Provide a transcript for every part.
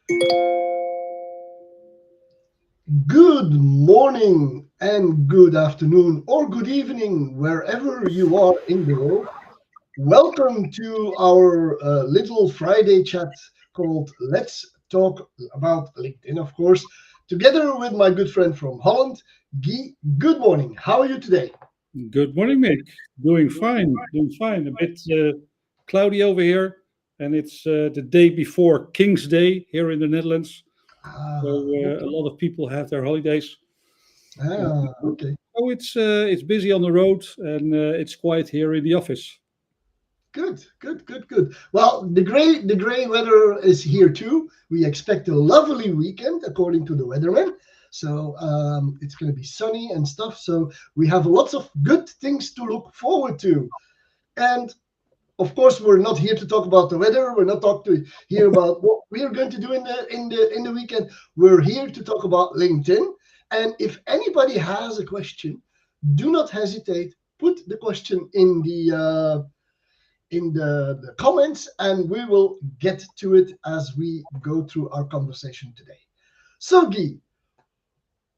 Good morning and good afternoon or good evening, wherever you are in the world. Welcome to our little Friday chat called Let's Talk About LinkedIn, of course, together with my good friend from Holland, Guy. Good morning. How are you today? Good morning, Mick. Doing fine, doing fine. A bit cloudy over here, and it's the day before King's Day here in the Netherlands. So a Okay. lot of people have their holidays. Uh, Okay. so it's busy on the road, and it's quiet here in the office. Good. Well, the gray weather is here too. We expect a lovely weekend, according to the weatherman. So it's going to be sunny and stuff. So we have lots of good things to look forward to. And of course, we're not here to talk about the weather. We're not talking to here about what we are going to do in the weekend. We're here to talk about LinkedIn. And if anybody has a question, do not hesitate. Put the question in the comments, and we will get to it as we go through our conversation today. So, Guy,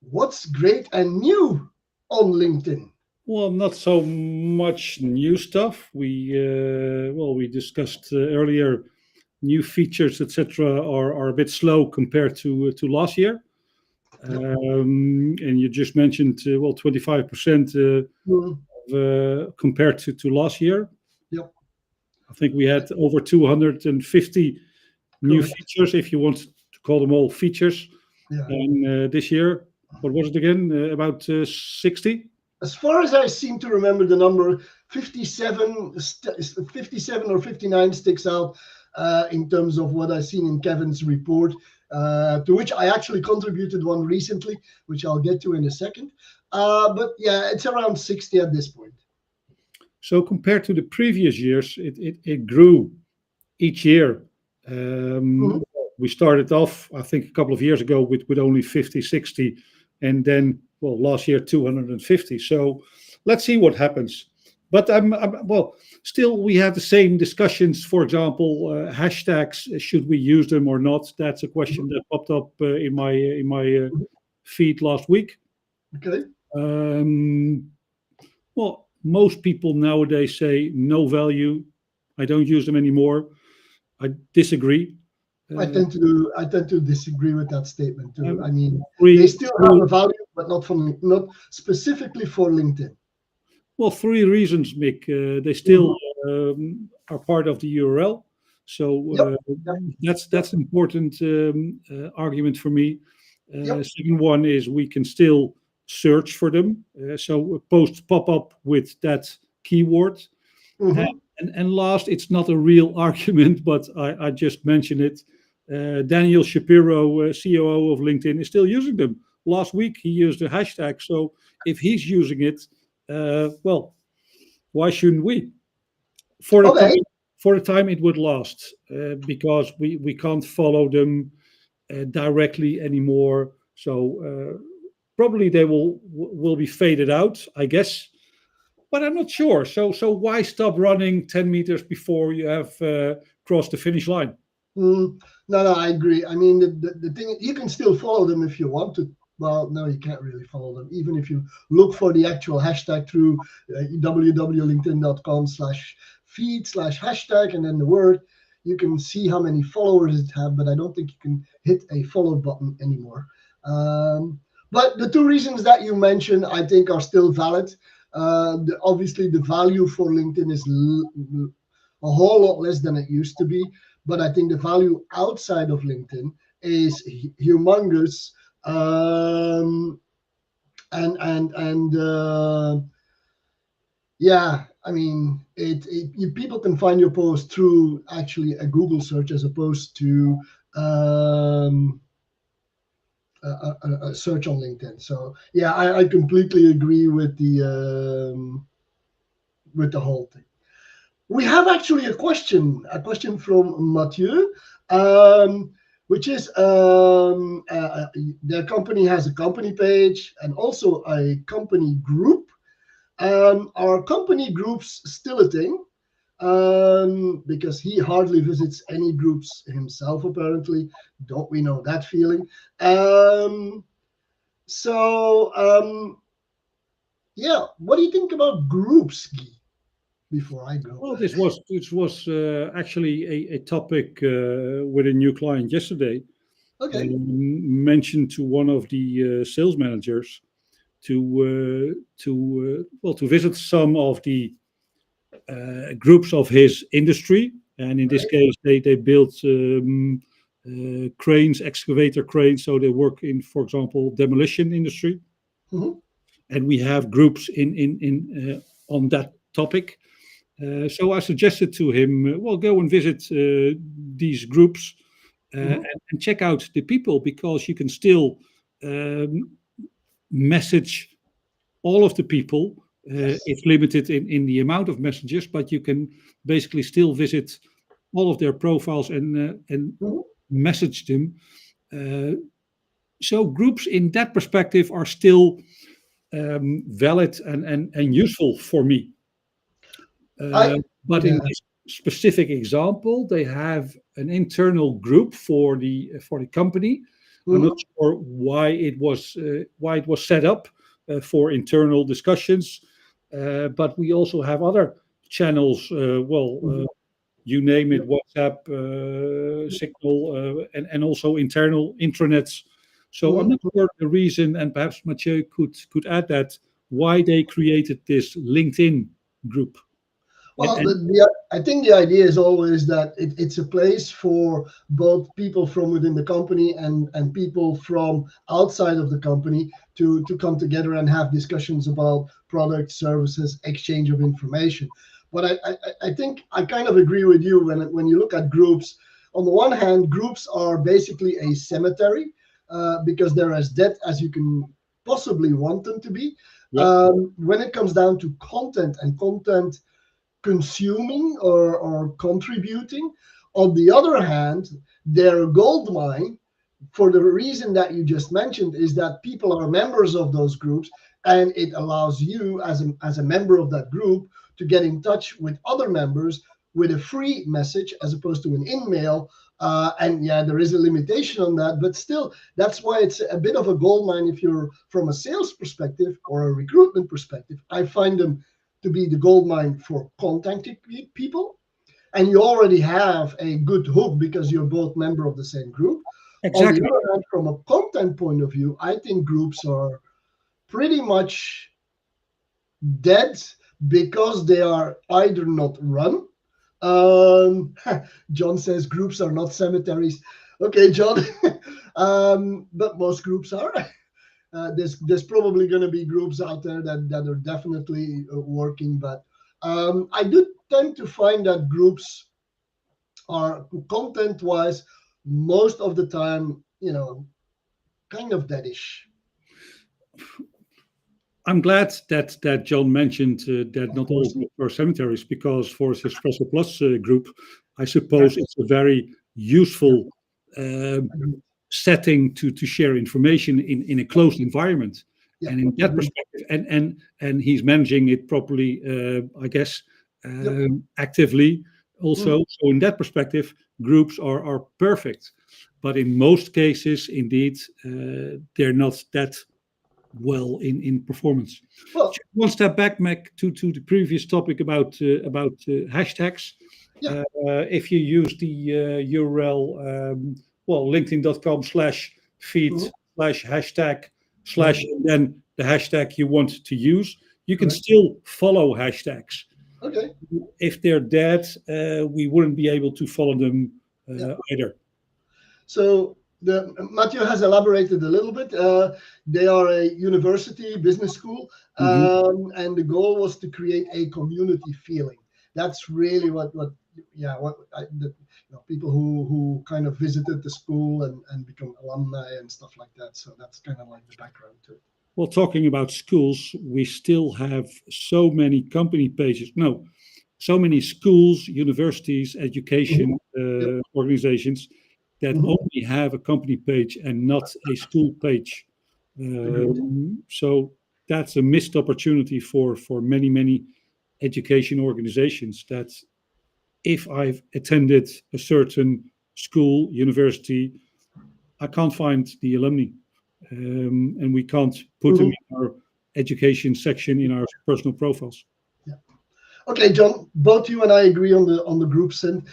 what's great and new on LinkedIn? Well, not so much new stuff. We discussed earlier. New features, etc., are a bit slow compared to last year. Yep. And you just mentioned 25% Mm, compared to last year. yep. I think we had over 250 new Correct. features, if you want to call them all features. Yeah. And this year, what was it again? About 60? As far as I seem to remember, the number 57 or 59 sticks out in terms of what I've seen in Kevin's report, to which I actually contributed one recently, which I'll get to in a second. But yeah, it's around 60 at this point. So compared to the previous years, it grew each year. Mhm. Um, we started off, I think, a couple of years ago with only 50, 60, and then, well, last year, 250. So let's see what happens. But still, we have the same discussions. For example, hashtags, should we use them or not? That's a question that popped up in my feed last week. Okay. Um, well, most people nowadays say no value. I don't use them anymore. I disagree. I Uh, tend to I tend to disagree with that statement too. I um, mean, they three, still have three, a value, but not specifically for LinkedIn. well, three reasons, Mick. They still Mhm. are part of the URL, so Yep. Yep. that's an important argument for me. Yep. Second one is we can still search for them, so posts pop up with that keyword. And, Hmm. and last, it's not a real argument, but I just mentioned it. Daniel Shapiro, COO of LinkedIn, is still using them. Last week, he used a hashtag. So if he's using it, well, why shouldn't we? For the Okay. time, for the time it would last, because we can't follow them directly anymore. So probably they will be faded out, I guess, but I'm not sure. So why stop running 10 meters before you have crossed the finish line? No, I agree. I mean, the thing, you can still follow them if you want to. Well, no, you can't really follow them. Even if you look for the actual hashtag through www.linkedin.com/feed/hashtag and then the word, you can see how many followers it have, but I don't think you can hit a follow button anymore. But the two reasons that you mentioned, I think, are still valid. Obviously, the value for LinkedIn is a whole lot less than it used to be, but I think the value outside of LinkedIn is humongous. Um, and yeah, I mean, people can find your post through actually a Google search as opposed to um, a search on LinkedIn. So yeah, I completely agree with the whole thing. We have actually a question from Mathieu, um, which is their company has a company page and also a company group. Are company groups still a thing? because he hardly visits any groups himself, apparently. Don't we know that feeling? So, yeah, what do you think about groups, Guy, before I go? Well, this was actually a topic with a new client yesterday. Okay. Mentioned to one of the sales managers to visit some of the groups of his industry, and in this Right. case, they built cranes, excavator cranes, so they work in, for example, demolition industry, Mhm. and we have groups in on that topic. So I suggested to him, well, go and visit these groups Mhm. and check out the people, because you can still um, message all of the people. Yes. It's limited in the amount of messages, but you can basically still visit all of their profiles and Mhm. message them. Uh, so groups in that perspective are still valid and useful for me. I Uh, but in Yeah. this specific example, they have an internal group for the company. I'm not Mhm. sure why it was set up for internal discussions, but we also have other channels. Mhm. You name Yeah. it, WhatsApp, Signal, and also internal intranets. So I'm Mhm. not sure the reason, and perhaps Mathieu could add that, why they created this LinkedIn group. Well, And I think the idea is always that it's a place for both people from within the company and people from outside of the company to come together and have discussions about products, services, exchange of information. But I think I kind of agree with you when you look at groups. On the one hand, groups are basically a cemetery because they're as dead as you can possibly want them to be. yeah, When it comes down to content and content consuming or contributing. On the other hand, their gold mine, for the reason that you just mentioned, is that people are members of those groups, and it allows you as a member of that group to get in touch with other members with a free message as opposed to an in-mail. And yeah, there is a limitation on that, but still, that's why it's a bit of a gold mine if you're from a sales perspective or a recruitment perspective. I find them to be the gold mine for contacting people, and you already have a good hook because you're both member of the same group. On the exactly. other hand, from a content point of view, I think groups are pretty much dead because they are either not run. Um, John says groups are not cemeteries. Okay, John, but most groups are. There's probably going to be groups out there that are definitely working, but I do tend to find that groups are content wise most of the time, kind of deadish. I'm glad that John mentioned that Of not all course. groups are cemeteries, because for his Espresso Plus group, I suppose it's a very useful um Agreed. setting to share information in a closed environment. Yeah. And in that Agreed. perspective, and he's managing it properly, I guess, Yep. actively Mhm. also. So in that perspective, groups are perfect. But in most cases, indeed, they're not that well in performance. Well, One step back, Mac, to the previous topic about hashtags. yeah. If you use the URL, linkedin.com/feed Mhm. slash hashtag slash, Right. and then the hashtag you want to use, you can Correct. still follow hashtags. Okay. If they're dead, we wouldn't be able to follow them Yeah. either. So the Matthew has elaborated a little bit. They are a university business school, Mhm. and the goal was to create a community feeling. That's really what yeah what people who kind of visited the school and become alumni and stuff like that. So that's kind of like the background to it. Well, talking about schools, we still have so many company pages. No, so many schools, universities, Mhm. education Yep. organizations that Mhm. only have a company page and not a school page. Agreed. So that's a missed opportunity for many education organizations that if I've attended a certain school, university, I can't find the alumni, and we can't put them Mhm. in our education section in our personal profiles. Yeah. Okay, John, both you and I agree on the groups, and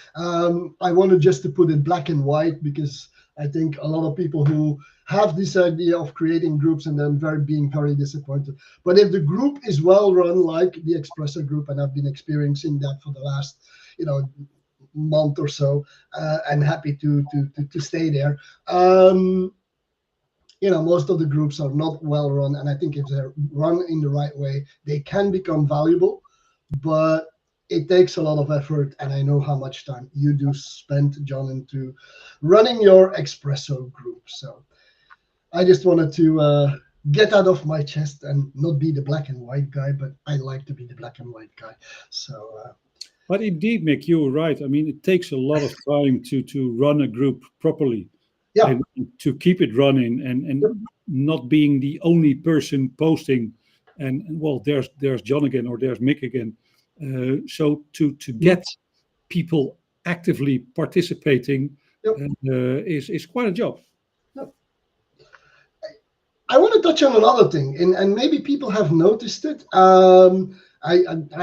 I wanted just to put it black and white because I think a lot of people who have this idea of creating groups and then being very disappointed. But if the group is well run, like the Expressor group, and I've been experiencing that for the last, month or so, and happy to stay there. Most of the groups are not well run, and I think if they're run in the right way, they can become valuable. But it takes a lot of effort, and I know how much time you do spend, John, into running your Expresso group. So I just wanted to get that off my chest and not be the black and white guy, but I like to be the black and white guy. So But indeed, Mick, you're right. I mean, it takes a lot of time to run a group properly yeah, and to keep it running and not being the only person posting. And well, there's John again or there's Mick again. So to get people actively participating yep. is quite a job. I want to touch on another thing, and maybe people have noticed it. I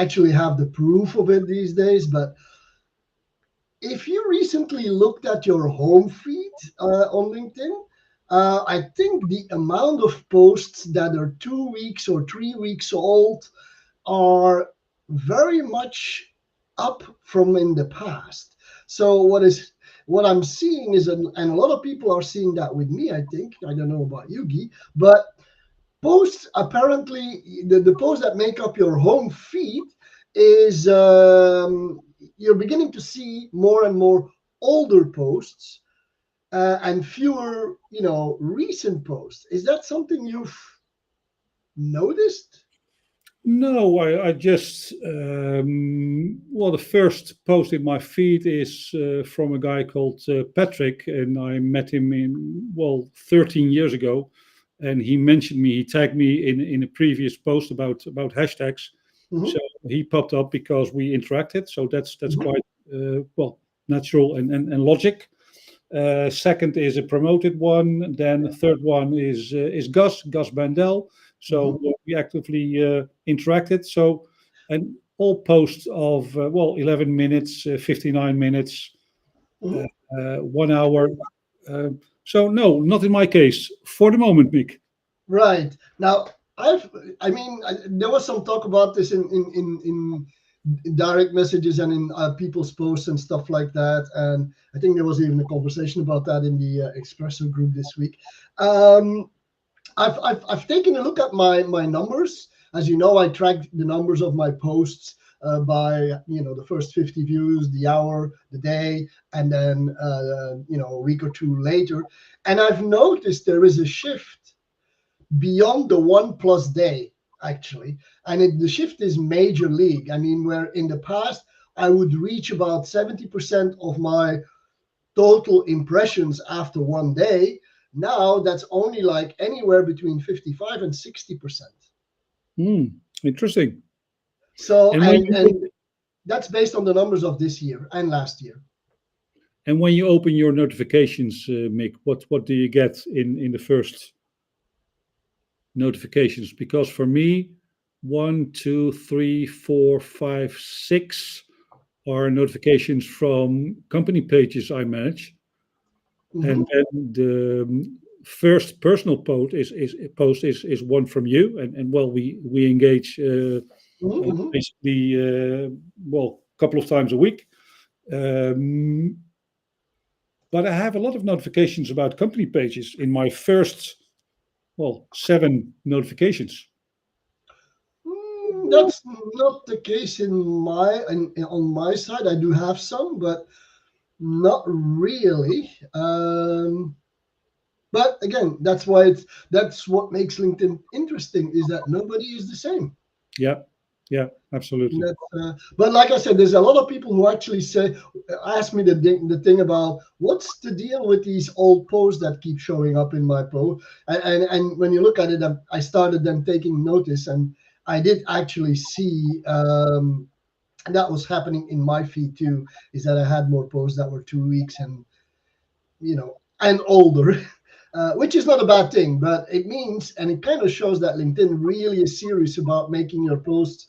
actually have the proof of it these days, but if you recently looked at your home feed on LinkedIn, I think the amount of posts that are 2 weeks or 3 weeks old are very much up from in the past. So what I'm seeing is, and a lot of people are seeing that with me, I think. I don't know about you, Guy, but posts apparently, the posts that make up your home feed is you're beginning to see more and more older posts and fewer, recent posts. Is that something you've noticed? No, I just well, the first post in my feed is from a guy called Patrick, and I met him 13 years ago, and he mentioned me. He tagged me in a previous post about hashtags, Mhm. so he popped up because we interacted. So that's Mhm. quite natural and logic. Second is a promoted one. Then the third one is Gus Bandel. So we actively interacted. So, and all posts of 11 minutes, 59 minutes, Mhm. 1 hour. So no, not in my case for the moment, Mick. Right. Now, there was some talk about this in direct messages and in people's posts and stuff like that. And I think there was even a conversation about that in the Expresso group this week. I've taken a look at my numbers. As you know, I track the numbers of my posts by the first 50 views, the hour, the day, and then a week or two later. And I've noticed there is a shift beyond the 1+ day, actually. And the shift is major league. I mean, where in the past I would reach about 70% of my total impressions after one day. Now that's only like anywhere between 55 and 60%. Interesting. So, And and that's based on the numbers of this year and last year. when you open your notifications, Mick, what do you get in the first notifications? Because for me, 1, 2, 3, 4, 5, 6 are notifications from company pages I manage, and Mhm. then the first personal post is one from you, and well, we engage Mhm. basically a couple of times a week. Um, but I have a lot of notifications about company pages in my first 7 notifications. That's not the case on my side. I do have some, but not really. But again, that's what makes LinkedIn interesting, is that nobody is the same. Yeah, absolutely. But like I said, there's a lot of people who actually ask me the thing about what's the deal with these old posts that keep showing up in my post. And when you look at it, I started them taking notice, and I did actually see And that was happening in my feed too, is that I had more posts that were 2 weeks and, and older, which is not a bad thing, but it means, and it kind of shows that LinkedIn really is serious about making your posts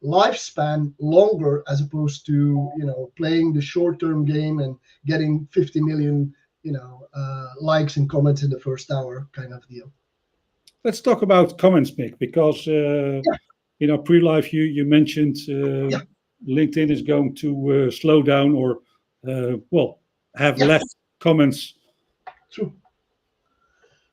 lifespan longer, as opposed to, playing the short-term game and getting 50 million, likes and comments in the first hour kind of deal. Let's talk about comments, Mick, because Yeah. Pre-live you mentioned Yeah. LinkedIn is going to slow down or have Yeah. less comments. True.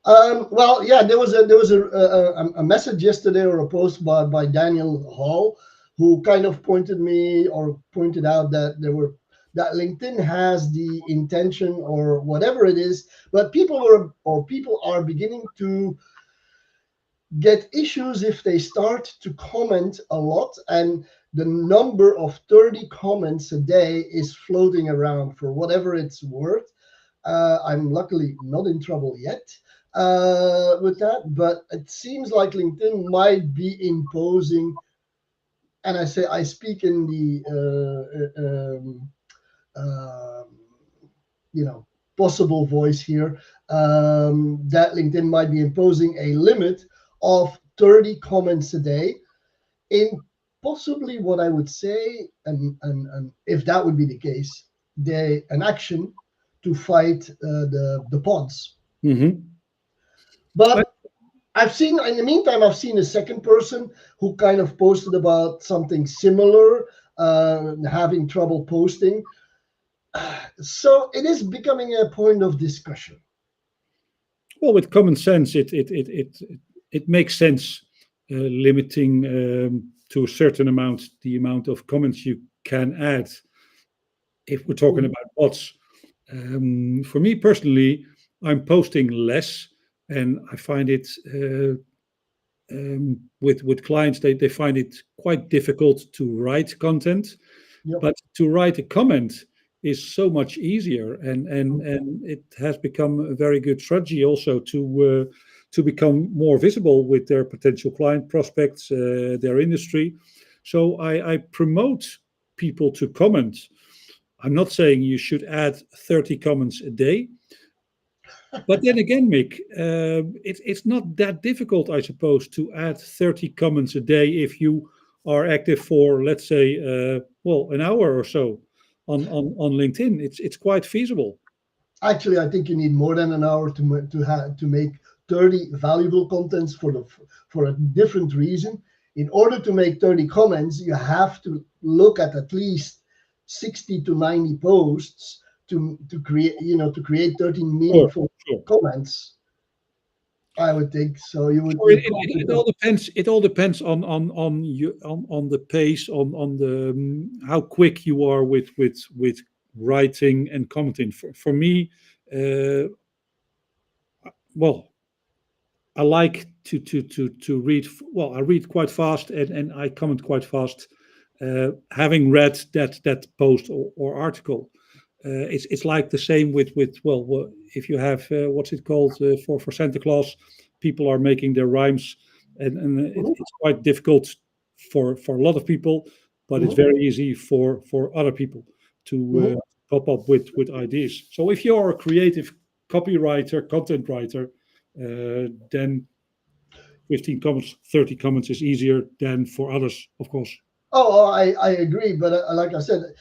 Well, yeah, there was a message yesterday, or a post by Daniel Hall, who kind of pointed out that LinkedIn has the intention, or whatever it is, but people are beginning to get issues if they start to comment a lot, and the number of 30 comments a day is floating around for whatever it's worth. I'm luckily not in trouble yet with that, but it seems like LinkedIn might be imposing, and I speak in the possible voice here, that LinkedIn might be imposing a limit of 30 comments a day, in possibly what I would say, and if that would be the case, an action to fight the pods. Mm-hmm. But in the meantime, I've seen a second person who kind of posted about something similar, having trouble posting. So it is becoming a point of discussion. Well, with common sense, it makes sense, limiting to a certain amount the amount of comments you can add. If we're talking about bots, for me personally, I'm posting less, and I find it with clients, they find it quite difficult to write content. Yep. But to write a comment is so much easier, and it has become a very good strategy also to become more visible with their potential client prospects, their industry. So I promote people to comment. I'm not saying you should add 30 comments a day, but then again, Mick, it's not that difficult, I suppose, to add 30 comments a day if you are active for, let's say, an hour or so on LinkedIn. It's quite feasible. Actually, I think you need more than an hour to make 30 valuable contents for a different reason. In order to make 30 comments, you have to look at least 60 to 90 posts to create 13 meaningful comments. I would think so. You would. It all depends. It all depends on the pace, on the how quick you are with writing and commenting. For me, I like to read. Well, I read quite fast, and I comment quite fast. Having read that post or article, it's like the same with if you have what's it called for Santa Claus, people are making their rhymes, and it's quite difficult for a lot of people, but it's very easy for other people to pop up with ideas. So if you're a creative copywriter, content writer, then 15 comments, 30 comments is easier than for others, of course. I agree, but like I said,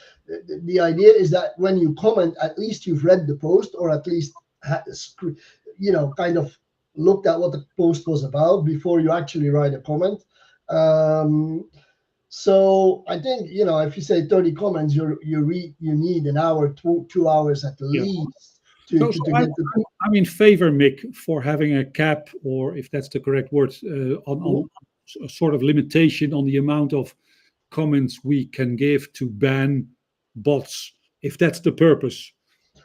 the idea is that when you comment, at least you've read the post, or at least kind of looked at what the post was about before you actually write a comment. So I think, if you say 30 comments, you need an hour, 2 hours at least. I'm in favor, Mick, for having a cap, or if that's the correct word, on a sort of limitation on the amount of comments we can give to ban bots, if that's the purpose.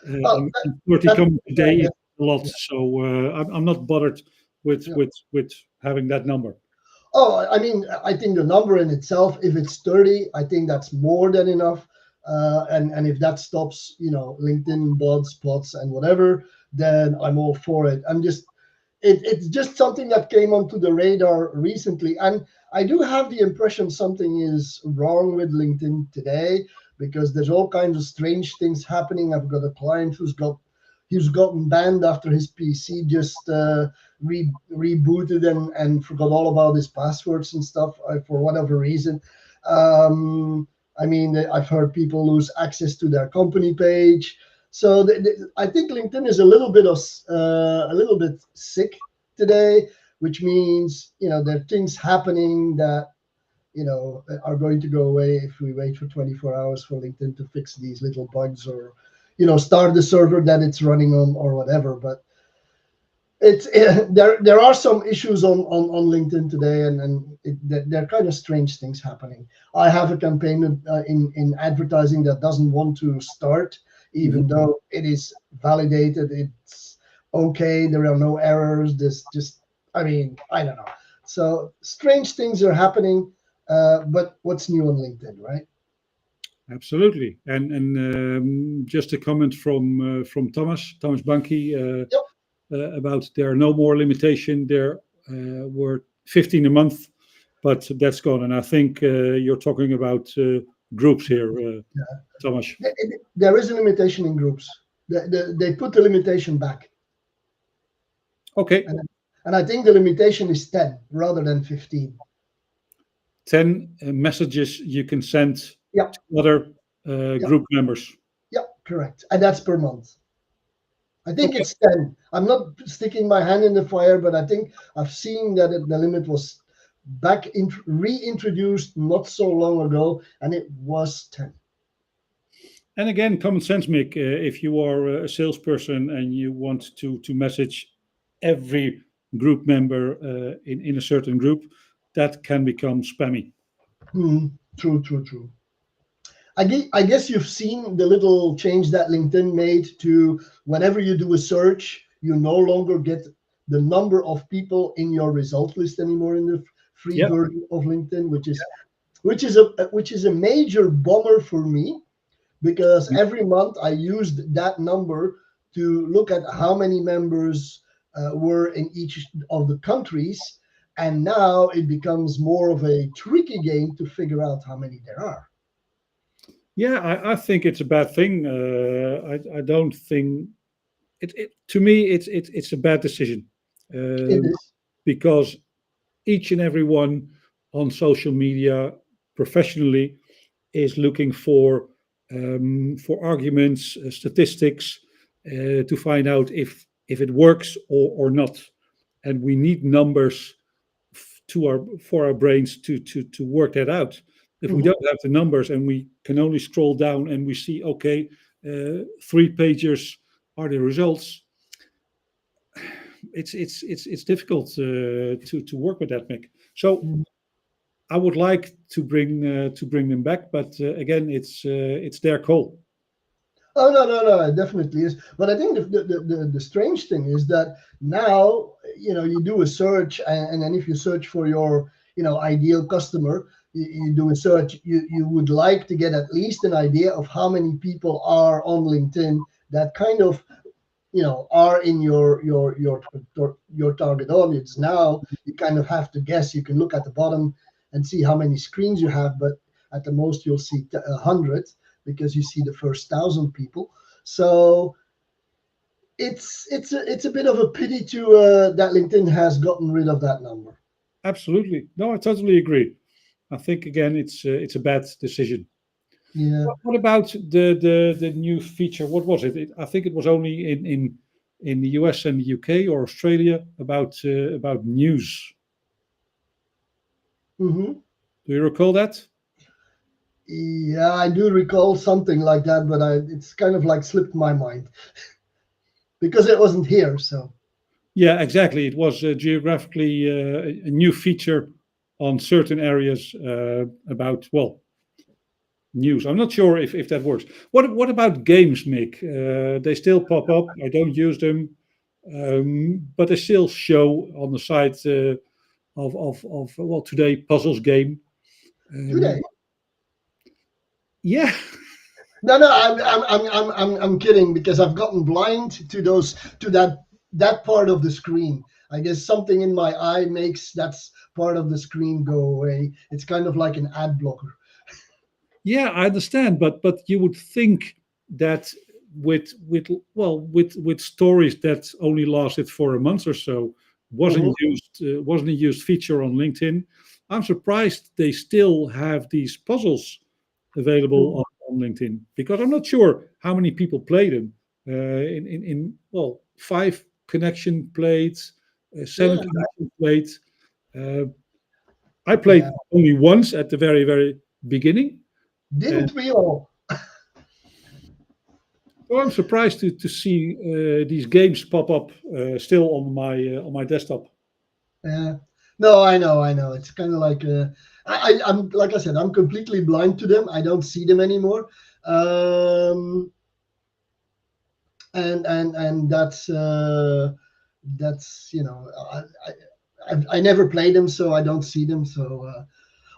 30 comments a day is a lot, so I'm not bothered with having that number. I mean, I think the number in itself, if it's 30, I think that's more than enough. And if that stops, LinkedIn bots and whatever, then I'm all for it. It's just something that came onto the radar recently. And I do have the impression something is wrong with LinkedIn today because there's all kinds of strange things happening. I've got a client who's gotten banned after his PC just rebooted and forgot all about his passwords and stuff for whatever reason. I mean, I've heard people lose access to their company page. So I think LinkedIn is a little bit sick today, which means there are things happening that are going to go away if we wait for 24 hours for LinkedIn to fix these little bugs or start the server that it's running on or whatever. But it's there are some issues on LinkedIn today, and there are kind of strange things happening. I have a campaign in advertising that doesn't want to start, even though it is validated. It's okay. There are no errors. I mean, I don't know. So strange things are happening. But what's new on LinkedIn, right? Absolutely. And just a comment from Thomas Banki about there are no more limitation. There were 15 a month, but that's gone. And I think you're talking about groups here, Thomas. There is a limitation in groups. They put the limitation back. Okay. And I think the limitation is 10 rather than 15. 10 messages you can send to other group members. Yeah, correct. And that's per month. I think it's 10. I'm not sticking my hand in the fire, but I think I've seen that the limit was reintroduced not so long ago, and it was 10. And again, common sense, Mick. If you are a salesperson and you want to message every group member in a certain group, that can become spammy. True. I guess you've seen the little change that LinkedIn made to whenever you do a search, you no longer get the number of people in your result list anymore in the free version of LinkedIn, which is a major bummer for me, because every month I used that number to look at how many members were in each of the countries. And now it becomes more of a tricky game to figure out how many there are. Yeah, I think it's a bad thing. I don't think it. To me, it's a bad decision because each and every one on social media professionally is looking for arguments, statistics to find out if it works or not, and we need numbers for our brains to work that out. If we don't have the numbers and we can only scroll down and we see, okay, 3 pages are the results, it's difficult to work with that, Mick. So I would like to bring them back, but again, it's their call. Oh no, it definitely is. But I think the strange thing is that now you do a search, and then if you search for your ideal customer, you do a search. You would like to get at least an idea of how many people are on LinkedIn that kind of are in your target audience. Now you kind of have to guess. You can look at the bottom and see how many screens you have, but at the most you'll see 100. Because you see the first 1,000 people, so it's a bit of a pity that LinkedIn has gotten rid of that number. Absolutely, no, I totally agree. I think again it's a bad decision. Yeah. What about the new feature? What was it? I think it was only in the US and the UK or Australia about news. Mm-hmm. Do you recall that? Yeah, I do recall something like that, but it's kind of like slipped my mind because it wasn't here. So yeah, exactly. It was geographically a new feature on certain areas about news. I'm not sure if that works. What about games, Mick? They still pop up. I don't use them, but they still show on the site of today puzzles game. Today. Yeah. No, I'm kidding because I've gotten blind to that part of the screen. I guess something in my eye makes that's part of the screen go away. It's kind of like an ad blocker. Yeah, I understand, but you would think that with stories that only lasted for a month or so, Mhm. wasn't a used feature on LinkedIn. I'm surprised they still have these puzzles available Mhm. on LinkedIn, because I'm not sure how many people play them. Five connection plates, seven Yeah, connection plates. Uh, I yeah. played only once at the very beginning. Didn't we all? So I'm surprised to see these games pop up still on my desktop. Yeah. No, I know. It's kind of like I'm like I said, I'm completely blind to them. I don't see them anymore. Um, and that's I never play them, so I don't see them. So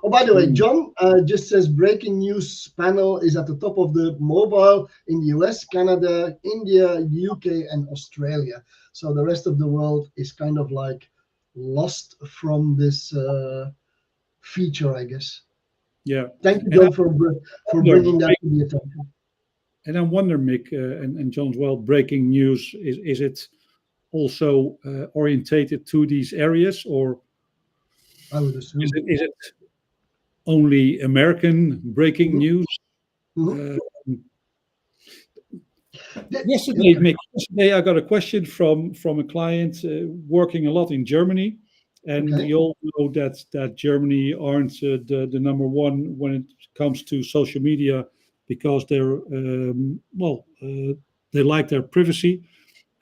oh, by the way, Mm. John just says breaking news panel is at the top of the mobile in the US, Canada, India, UK, and Australia. So the rest of the world is kind of like lost from this feature, I guess. Yeah, Thank you, and I John, for wonder, bringing that to the attention. Mick, and John as well. Breaking news, is it also orientated to these areas, or I would assume. is it only American breaking Mhm, news? mhm. Uh, Okay. Yesterday I got a question from a client working a lot in Germany, and Okay. we all know that Germany aren't the number one when it comes to social media, because they like their privacy.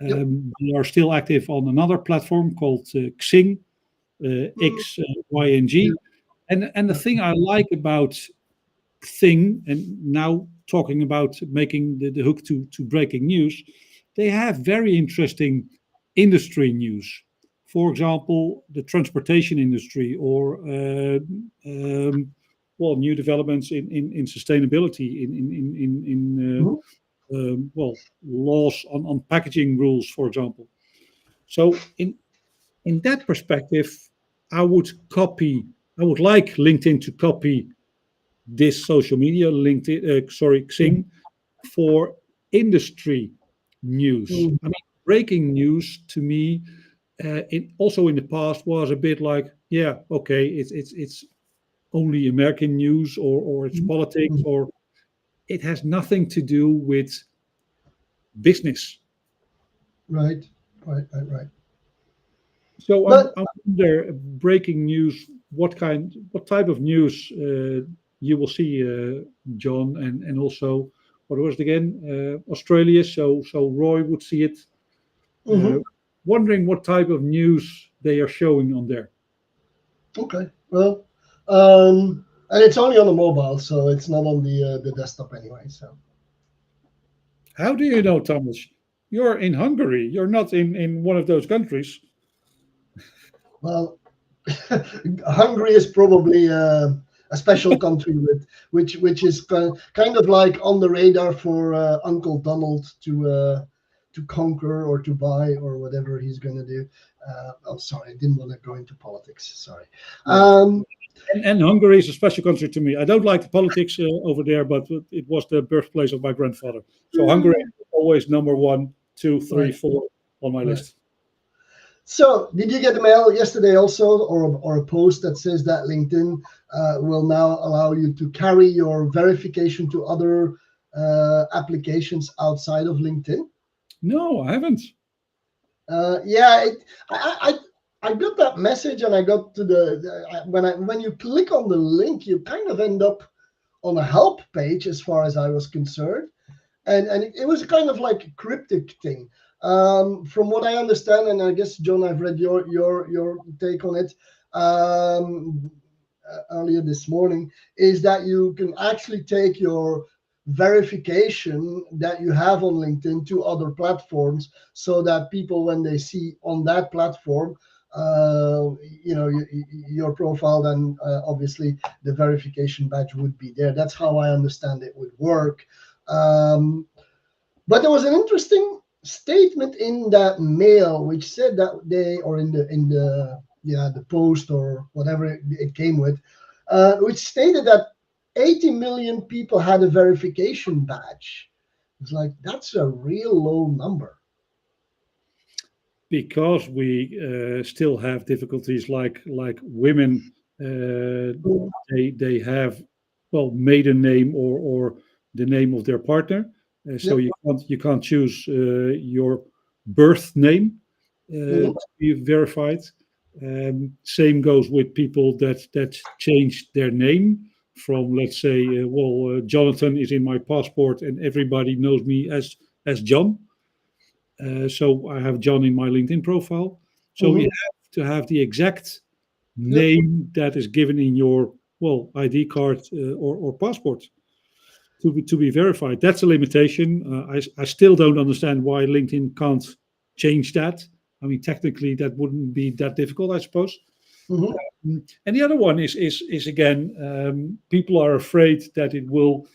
Yep. They are still active on another platform called Xing, Mm, X Y N yeah. G, and the thing I like about thing, and now talking about making the hook to breaking news, they have very interesting industry news. For example, the transportation industry, or new developments in sustainability, Mhm. laws on packaging rules, for example. So in that perspective, I would copy. I would like LinkedIn to copy this social media, Xing, for industry news. Mm, I mean, breaking news to me, also in the past, was a bit like, yeah, okay, it's only American news, or it's mhm, politics, mhm. or it has nothing to do with business. Right. Right. So But I wonder, breaking news, what type of news you will see, John, and also, what was it again? Australia. So Roy would see it. Uh, mhm. Wondering what type of news they are showing on there. Okay. Well, and it's only on the mobile, so it's not on the desktop anyway. So How do you know, Thomas? You're in Hungary. You're not in one of those countries. well, Hungary is probably a special country which is kind of like on the radar for Uncle Donald to conquer or to buy or whatever he's going to do. Oh, sorry, I didn't want to go into politics. Sorry. Yeah. Um, And Hungary is a special country to me. I don't like the politics over there, but it was the birthplace of my grandfather. So Hungary is always number one, two, three, right, four on my right. list. So, did you get a mail yesterday also, or a post that says that LinkedIn will now allow you to carry your verification to other applications outside of LinkedIn? No, I haven't. Yeah, I got that message, and I got to when you click on the link, you kind of end up on a help page, as far as I was concerned, and it was kind of like a cryptic thing. From what I understand, and I guess John, I've read your take on it earlier this morning, is that you can actually take your verification that you have on LinkedIn to other platforms, so that people, when they see on that platform, your profile, then obviously the verification badge would be there. That's how I understand it would work. But there was an interesting statement in that mail which said that they, or in the post or whatever it came with, which stated that 80 million people had a verification badge. It's like, that's a real low number. Because we still have difficulties like women. They have, well, maiden name or the name of their partner. So Yep. you can't choose your birth name Mhm. to be verified. Same goes with people that changed their name from, let's say, Jonathan is in my passport and everybody knows me as John. So I have John in my LinkedIn profile. So you Mhm. have to have the exact Yep. name that is given in your, well, ID card or passport to be verified. That's a limitation. I still don't understand why LinkedIn can't change that. I mean, technically, that wouldn't be that difficult, I suppose. Mhm. And the other one is again, people are afraid that it will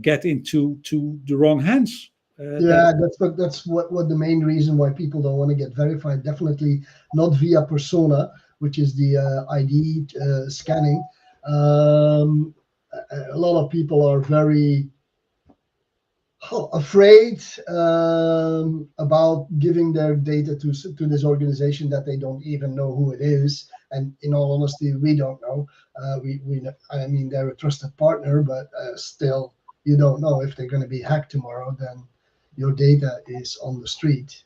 get into the wrong hands. That Yeah, that's what the main reason why people don't want to get verified. Definitely not via persona, which is the ID scanning. A lot of people are very afraid about giving their data to this organization that they don't even know who it is. And in all honesty, we don't know. I mean, they're a trusted partner, but still, you don't know if they're going to be hacked tomorrow. Then your data is on the street.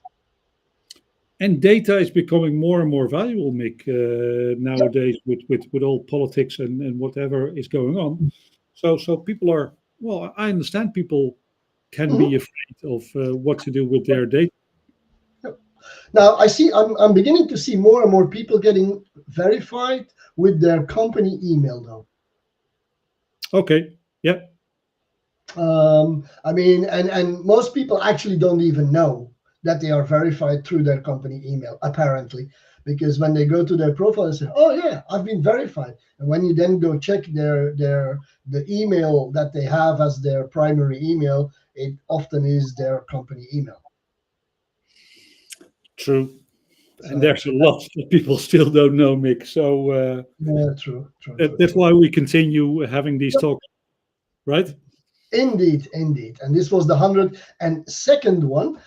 and data is becoming more and more valuable, Mick, Yep. nowadays with all politics and whatever is going on. So people are, well, I understand people can Mhm. be afraid of what to do with their data. Yep. Now I see. I'm beginning to see more and more people getting verified with their company email, though. Okay, yeah, I mean, and most people actually don't even know that they are verified through their company email, apparently, because when they go to their profile and say, "Oh yeah, I've been verified," and when you then go check the email that they have as their primary email, it often is their company email. true. And So there's a lot that people still don't know, Mick. So yeah, true, true, true, that's true. why we continue having these Yep. talks, right? Indeed, indeed. And this was the 102nd one.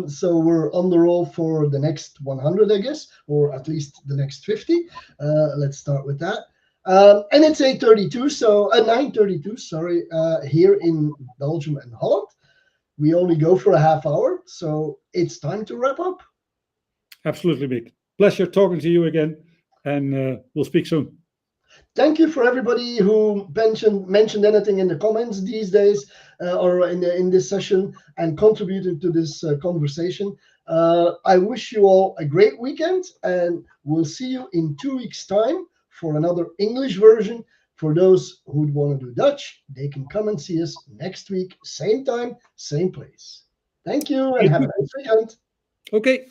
So we're on the roll for the next 100, I guess, or at least the next 50. Let's start with that. And it's 8:32, so 9:32, sorry, here in Belgium and Holland. We only go for a half hour, so it's time to wrap up. Absolutely, Mick. Pleasure talking to you again, and we'll speak soon. Thank you for everybody who mentioned anything in the comments these days or in this session and contributed to this conversation. I wish you all a great weekend, and we'll see you in 2 weeks' time for another English version. For those who want to do Dutch, they can come and see us next week, same time, same place. Thank you, and Thank have a you. nice weekend. Okay.